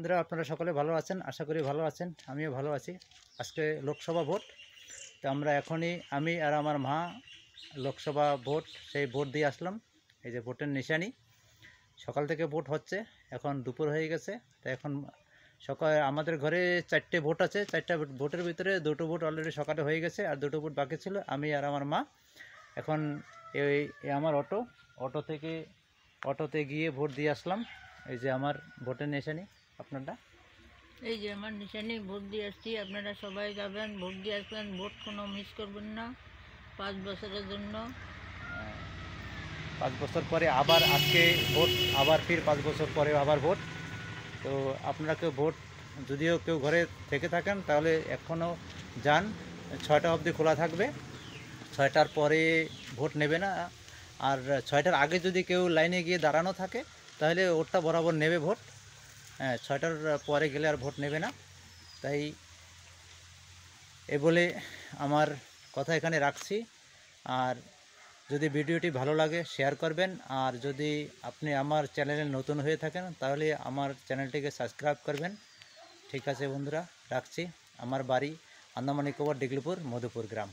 বন্ধুরা, আপনারা সকলে ভালো আছেন, আশা করি ভালো আছেন। আমিও ভালো আছি। আজকে লোকসভা ভোট, তো আমরা এখনই আমি আর আমার মা লোকসভা ভোট সেই ভোট দিয়ে আসলাম। এই যে ভোটের নিশানি, সকাল থেকে ভোট হচ্ছে, এখন দুপুর হয়ে গেছে। তো এখন সকাল আমাদের ঘরে 4টে ভোট আছে। 4টা ভোটের ভিতরে 2টো ভোট অলরেডি সকালে হয়ে গেছে, আর 2টো ভোট বাকি ছিল। আমি আর আমার মা এখন আমার অটোতে গিয়ে ভোট দিয়ে আসলাম। এই যে আমার ভোটের নিশানি, আপনারটা এই যে আমার নিশানি, ভোট দিয়ে আসছি। আপনারা সবাই যাবেন, ভোট দিয়ে আসবেন, ভোট কোনো মিস করবেন না 5 বছরের জন্য। 5 বছর পরে আবার আজকে ভোট, আবার ফির 5 বছর পরে আবার ভোট। তো আপনারা কেউ ভোট, যদিও কেউ ঘরে থেকে থাকেন তাহলে এখনও যান। 6টা অবধি খোলা থাকবে, 6টার পরে ভোট নেবে না। আর 6টার আগে যদি কেউ লাইনে গিয়ে দাঁড়ানো থাকে তাহলে ওটা বরাবর নেবে ভোট। হ্যাঁ, 6টার পরে গেলে আর ভোট নেবে না। তাই এ বলে আমার কথা এখানে রাখছি। আর যদি ভিডিওটি ভালো লাগে শেয়ার করবেন, আর যদি আপনি আমার চ্যানেলে নতুন হয়ে থাকেন তাহলে আমার চ্যানেলটিকে সাবস্ক্রাইব করবেন। ঠিক আছে বন্ধুরা, রাখছি। আমার বাড়ি আন্দামান নিকোবর ডিগলিপুর মধুপুর গ্রাম।